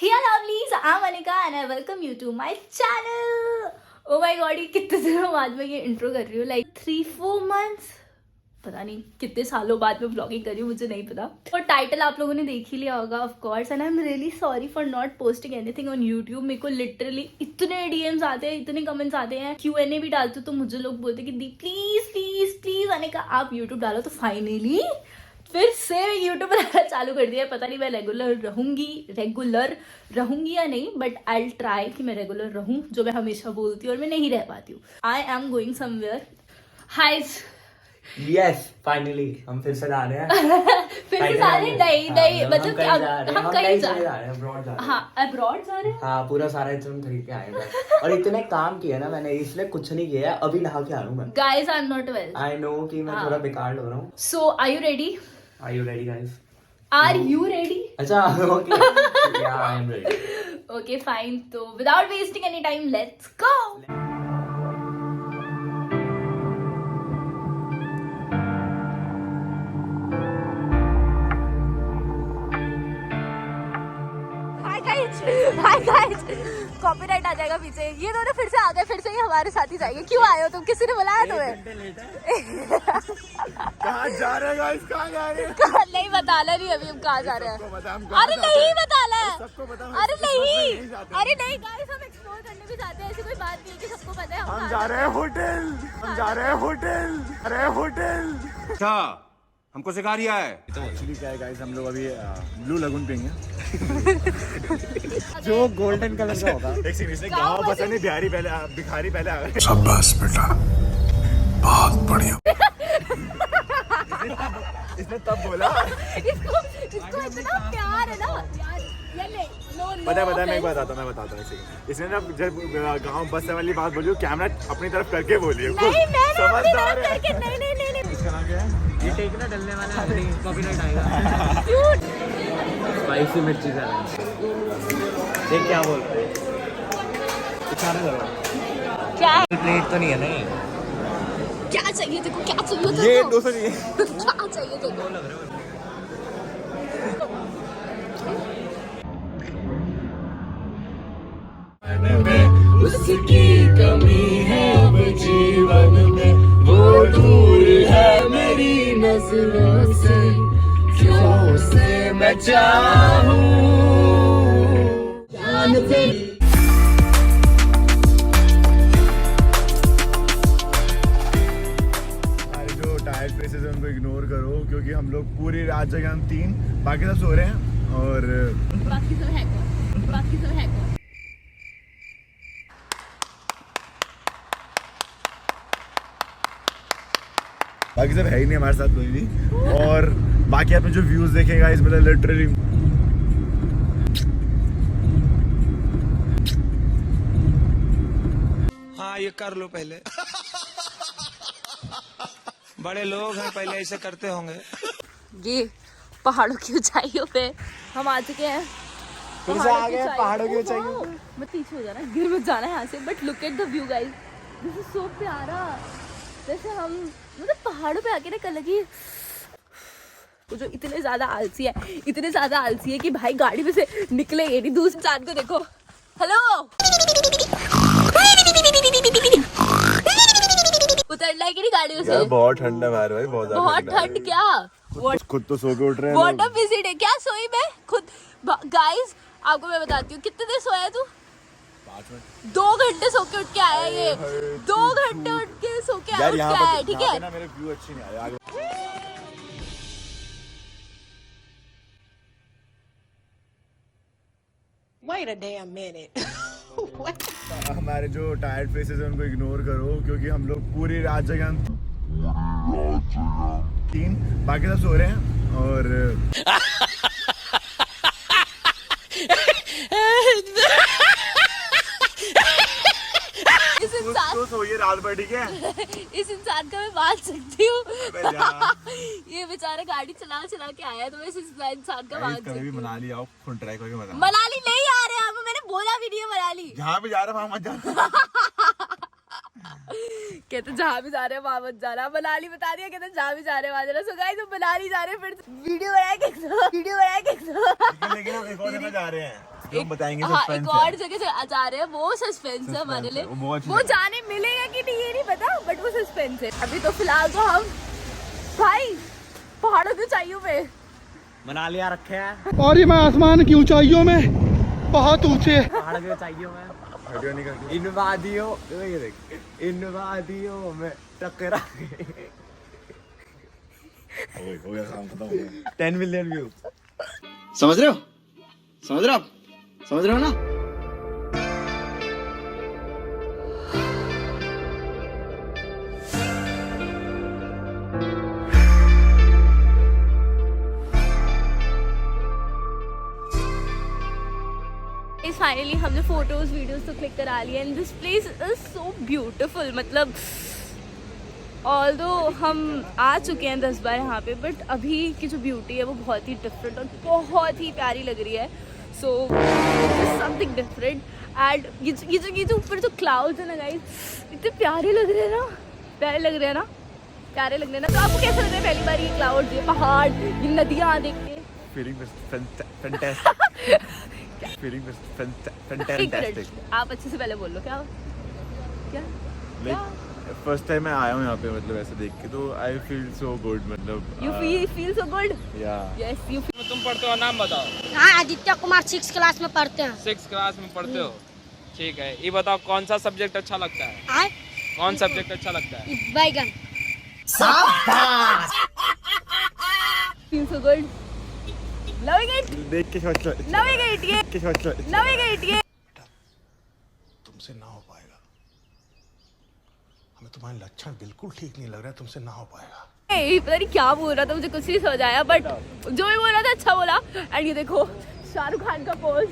Hey lovelies, I'm Anika and I welcome you to my channel. Oh my god, ये कितने दिनों बाद मैं ये इंट्रो कर रही हूँ, like 3-4 months, पता नहीं कितने सालों बाद मैं ब्लॉगिंग कर रही हूँ, मुझे नहीं पता। और टाइटल आप लोगों ने देख ही लिया होगा of course, and I am really sorry for not posting anything on YouTube. मेरे को लिटरली इतने डीएम्स आते हैं, इतने कमेंट्स आते हैं, Q&A भी डालती हूँ तो मुझे लोग बोलते हैं कि दी प्लीज प्लीज प्लीज अनिका आप यूट्यूब डालो। तो फाइनली फिर से यूट्यूब बनाना चालू कर दिया। पता नहीं मैं रेगुलर रहूंगी या नहीं, बट आई ट्राई कि मैं रेगुलर रहूं, जो मैं हमेशा बोलती हूँ और मैं नहीं रह पाती हूँ। I am going somewhere. Hi yes finally हम फिर से जा रहे हैं। फिर से सारे नहीं मतलब हम कहीं जा रहे हैं, अब्रॉड जा रहे हैं। हाँ अब्रॉड जा रहे हैं। हाँ पूरा सारा इतना खरीद के आए हैं और इतने काम किया ना मैंने, इसलिए कुछ नहीं किया है। अभी नहा के आ रहा हूँ मैं। Guys I am not well. I know कि मैं थोड़ा बेकार हो रहा हूँ। So are you ready? Are you ready guys? Are you ready? अच्छा ओके या I am ready. Okay fine, तो without wasting any time let's go. Hi guys, copyright आ जाएगा पीछे। ये दोनों फिर से आ गए, फिर से ही हमारे साथ ही जाएंगे। क्यों आए हो तुम? किसी ने बुलाया तुम्हें? कहाँ जा रहे हैं गाइस? कहाँ जा रहे हैं? नहीं बताना नहीं अभी हम कहाँ जा रहे हैं। अरे जाते नहीं हैं। बताना है। सबको पता है। अरे नहीं, नहीं जाते। अरे नहीं गाइस, हम एक्सप्लोर करने भी जाते हैं। ऐसी कोई बात नहीं है कि सबको पता है हम हम कहाँ जा रहे हैं होटल। हम जा रहे हैं होटल। अरे होटल। अच्छा हमको सिखा रिया है। एक्चुअली क्या है गाइस, हम लोग अभी ब्लू लगून पियेंगे जो गोल्डन कलर का होगा। एक सीन इसने गाँव पसंद नहीं, भिखारी पहले आ गए। शाबाश बेटा बहुत बढ़िया। इसने तब बोला। इसको इतना प्यार है ना यार। ये ले नो पता है मैं एक बात मैं बताता हूँ। इसने ना जब गाँव बस वाली बात बोली, कैमरा अपनी तरफ करके बोली है। नहीं मैं समझदार है। नहीं इसका नाम क्या है? ये टेक ना डलने वाला है, कॉपीराइट आएगा। स्पाइसी मिर्ची से देख क्या बोल रहे हैं। क्या प्लेट तो नहीं है नहीं? क्या चाहिए देखो, क्या चाहिए देखो, ये 200 नहीं है। क्या चाहिए देखो। उसकी कमी है अब जीवन में, वो दूर है मेरी नजरों से, क्यों उसे मैं चाहूं जान से। जो टायर्ड फेसेस हैं उनको इग्नोर करो, क्योंकि हम लोग पूरी रात जगह हम 3, बाकी सब सो रहे हैं। और बाकी सब है कौन? बाकी सब है कौन? बाकी सब है ही नहीं हमारे साथ कोई भी। और बाकी आपने जो व्यूज देखेगा इसमें लिटरली हाँ ये कर लो पहले। बड़े लोग हैं, पहले ऐसे करते होंगे। ये पहाड़ों की ऊंचाइयों पे हम आ चुके हैं। फिर से आ गए पहाड़ों की ऊंचाइयों पे। मत पीछे हो जाना, गिर मत जाना यहाँ से। But look at the view guys, this is so प्यारा। जैसे हम मतलब पहाड़ों पे आके ना कल लगी वो जो इतने ज्यादा आलसी है कि भाई गाड़ी में से निकले ये नहीं। दूसरे इंसान को देखो, हेलो उतरना है कि नहीं गाड़ी में से? बहुत ठंड है बाहर भाई, बहुत ठंड। क्या खुद तो सो के उठ रहे हैं व्हाट अ बिजी डे। क्या सोई मैं खुद? गाइस आपको मैं बताती हूँ, कितने देर सोया तू? 2 घंटे सो के उठ के आया ये। 2 घंटे उठ के सो के आया, ठीक है? ना मेरे व्यू अच्छी नहीं आए। Wait a damn minute. What? हमारे जो टायर्ड फेसेस हैं उनको इग्नोर करो, क्योंकि हम लोग पूरी रात जगह 3, बाकी सब सो रहे हैं। और इस इंसान तो सोइए रात भर, ठीक है? इस इंसान का मैं मान सकती हूँ। अबे जा। ये बेचारा गाड़ी चला के आया है, तो मैं इस इंसान का मान सकती कभी भी हूँ। मनाली आओ, फुल ट्राई करके मजा। मनाली नहीं आ रहे हम, मैंने बोला भी नहीं है मनाली। जहाँ भी जा रहा वहाँ मत जाना। कहते जहाँ भी जा रहे हैं वहाँ मत जाना, मनाली बता दिया, कहते जहाँ भी जा रहे हैं वहाँ जाना। सो गाइस हम मनाली जा रहे हैं, फिर वीडियो बनाए लेकिन हम एक और जगह जा रहे हैं जो हम बताएंगे। हाँ एक और जगह जा रहे हैं, वो सस्पेंस है हमारे लिए। वो जाने मिलेगा कि नहीं ये नहीं पता, बट वो सस्पेंस है। अभी तो फिलहाल तो हम भाई पहाड़ों की ऊंचाइयों पे मनाली आ रखे हैं और ये मैं आसमान की ऊंचाइयों में बहुत ऊंचे पहाड़ की ऊंचाइयों में इन वादियों ये देख इन वादियों में टकरा गए। हो गया काम खत्म हो गया। 10 मिलियन व्यू। समझ रहे हो आप समझ रहे हो ना। फाइनली हमने फोटोज वीडियोस तो क्लिक करा लिए and this place is so beautiful. मतलब ऑल्दो हम आ चुके हैं 10 बार यहाँ पे, बट अभी की जो ब्यूटी है वो बहुत ही डिफरेंट और बहुत ही प्यारी लग रही है। सो समथिंग डिफरेंट एंड ये जो ऊपर जो क्लाउड्स है ना गाइस, इतने प्यारे लग रहे हैं ना, प्यारे लग रहे हैं ना। तो आपको कैसा लग रहा है पहली बार ये क्लाउड्स, ये पहाड़, ये नदियाँ देख के? Feeling fantastic. आप अच्छे से पहले बोल लो क्या फर्स्ट टाइम मैं आया हूँ यहाँ पे, मतलब ऐसे देख के तो आई फील सो गुड। मतलब you feel so good. Yes you. तुम पढ़ते हो, नाम बताओ। हाँ आदित्य कुमार 6 क्लास में पढ़ते हैं। 6 क्लास में पढ़ते हो, ठीक है। ये बताओ कौन सा सब्जेक्ट अच्छा लगता है? कौन सब्जेक्ट अच्छा लगता है? बैगन। Feel so good, loving it, देख के लविंग इट, ये तुमसे ना हो पाएगा, हमें तुम्हारे लक्षण बिल्कुल ठीक नहीं लग रहा है, तुमसे ना हो पाएगा। पता नहीं क्या बोल रहा था, मुझे कुछ नहीं समझ आया, बट जो भी बोल रहा था अच्छा बोला। एंड ये देखो शाहरुख खान का पोज।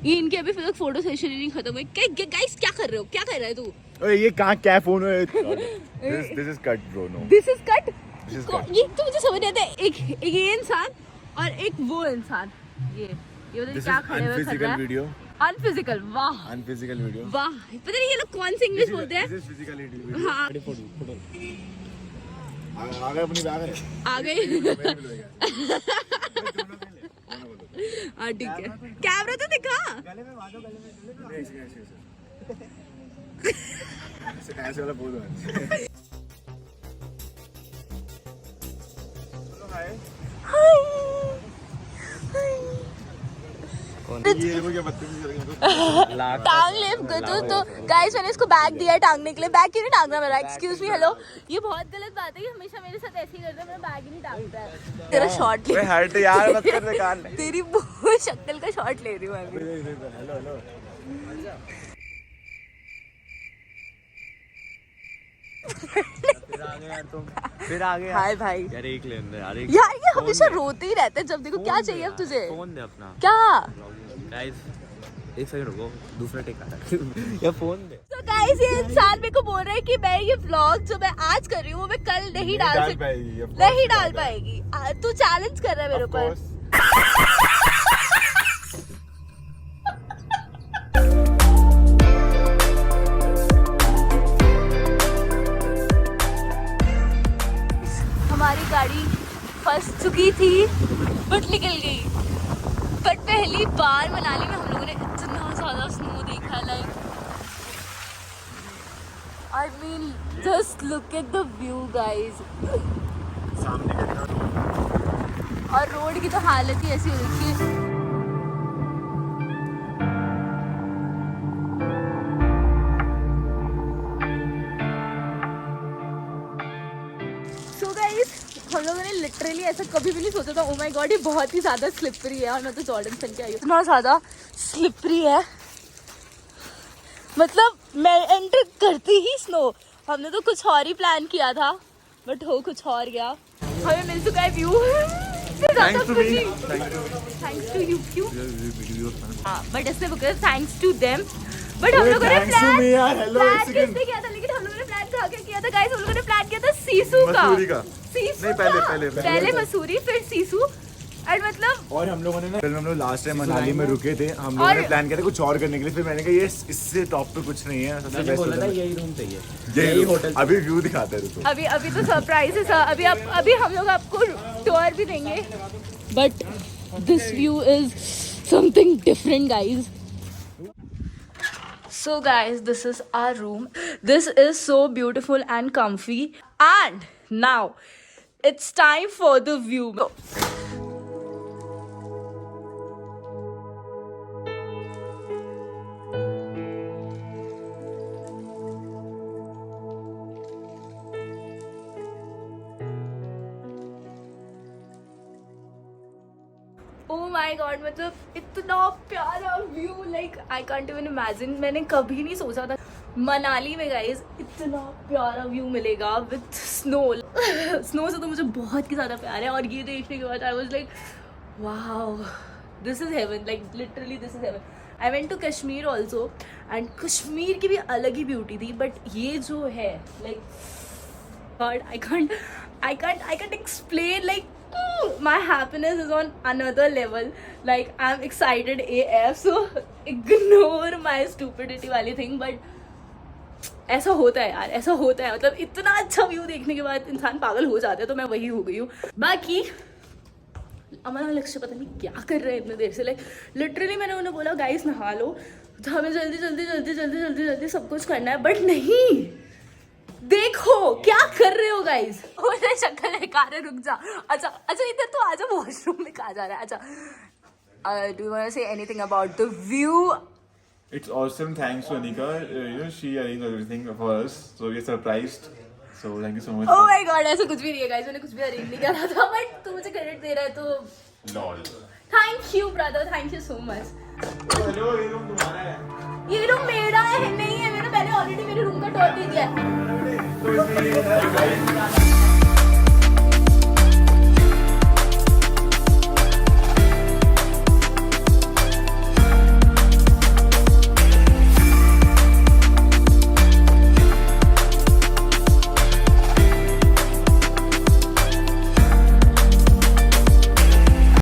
ये इनके अभी फिर फोटो सेशन ही नहीं खत्म हुई। गाइस क्या कर रहे हो, क्या कर रहा है तू? ओए ये कहाँ क्या फोन है? This is cut bro, no this is cut. This is cut. ये तो मुझे समझ नहीं आता, एक ये इंसान और एक वो इंसान, ये दिस इज क्या खड़े हुए कर अनफिजिकल रहा है? Video, unphysical. वाह अनफिजिकल वीडियो। वाह, पता नहीं ये लोग कौन से इंग्लिश बोलते हैं। This is physical video. हाँ आ गए अपनी बैग है। आ गए। हाँ ठीक है, कैमरा तो दिखा। ऐसे वाला बोल रहा है। ये वो क्या बदतमीजी कर रहे हैं? टांग ले तो गाइस मैंने इसको बैग दिया है टांगने के लिए। बैग क्यों नहीं टांग रहा मेरा? Excuse me, hello. ये बहुत गलत बात है कि हमेशा मेरे साथ ऐसे ही करता है, मेरा बैग ही नहीं टांगता है। तेरा शॉट ले, हट यार, मत कर निकाल। तेरी वो शक्ल का शॉट ले रही हूँ मैं अभी। Hello hello. फिर आ गया हाय भाई। यार, एक लेन दे यार, यार ये हमेशा रोते ही रहते हैं जब देखो। क्या चाहिए अब तुझे? फोन दे अपना। क्या? गाइस एक सेकंड रुको, दूसरा टेक आ रहा है। या फोन दे। तो गाइस ये इंसान मेरे को बोल रहा है कि मैं ये व्लॉग जो मैं आज कर रही हूँ वो मैं कल नहीं डाल पाएगी। तू चैलेंज कर रहा है मेरे ऊपर। हमारी गाड़ी फंस चुकी थी बट निकल गई। बट पहली बार मनाली में हम लोगों ने इतना ज्यादा स्नो देखा। Like I mean just look at the view guys. और रोड की तो हालत ही ऐसी हो रखी है। हम लोगों ने लिटरली ऐसा कभी भी नहीं सोचा था। ओ माय गॉड, ये बहुत ही ज्यादा स्लिपरी है। और मैं तो जॉर्डन सन के आई हूँ, इतना ज्यादा स्लिपरी है। मतलब मैं एंटर करती ही स्नो। हमने तो कुछ और ही प्लान किया था बट हो कुछ और गया। हमें मिल चुका है व्यू। Thanks to you. क्यों? हाँ बट इससे थैंक्स टू देम। बट हम लोगों ने प्लान किसने किया था? लेकिन हम लोगों ने प्लान कहाँ किया था गाइस? हम लोगों ने प्लान किया था सीसू का। नहीं, पहले मसूरी, फिर सीसू। एंड मतलब और हम लोगों ने ना फिल्म हम लोग लास्ट टाइम मनाली में रुके थे, हम लोगों ने प्लान किया था कुछ और करने के लिए, फिर मैंने कहा ये इससे टॉप पे कुछ नहीं है, सबसे बेस्ट बोला था होटल यही रूम चाहिए, यही होटल। अभी व्यू दिखाते हैं रुको। अभी तो सरप्राइज है सर, अभी हम लोग आपको टूर भी देंगे, but this view is something different guys. So guys, this is our room. This is so beautiful and comfy. And now it's time for the view. Oh my god, मतलब इतना प्यारा view, like I can't even imagine. मैंने कभी नहीं सोचा था मनाली में guys इतना प्यारा व्यू मिलेगा विथ स्नो। स्नो से तो मुझे बहुत ही ज़्यादा प्यार है, और ये देखने के बाद I was like wow, this is heaven, like literally this is heaven. I went to Kashmir also, and Kashmir की भी अलग ही ब्यूटी थी, बट ये जो है like God, I can't explain, like my happiness is on another level, like I'm excited AF, so ignore my stupidity वाली thing, but ऐसा होता है यार, ऐसा होता है, मतलब इतना अच्छा व्यू देखने के बाद इंसान पागल हो जाता है, तो मैं वही हो गई हूँ। बाकी अमन और लक्ष्य पता नहीं क्या कर रहे हैं इतने देर से, लाइक लिटरली मैंने उन्हें बोला गाइस नहा लो, तो हमें जल्दी सब कुछ करना है, बट नहीं, देखो क्या कर रहे हो गाइस। मुझे शक्ल दिखा रहे, रुक जा। अच्छा इधर तो आजा, वॉशरूम में कहा जा रहा है। अच्छा, do you want to say anything about the view? It's awesome, thanks to Anika. She arranged everything for us, so we are surprised. So thank you so much. Oh my god, ऐसा कुछ भी नहीं है guys, मैंने कुछ भी arrange नहीं करा था, बट तू मुझे क्रेडिट दे रहा है तो Lol. Thank you brother, thank you so much. Hello, ये रूम तुम्हारा है? ये रूम मेरा है नहीं है, मैंने पहले ऑलरेडी मेरे रूम का टूर दे दिया है।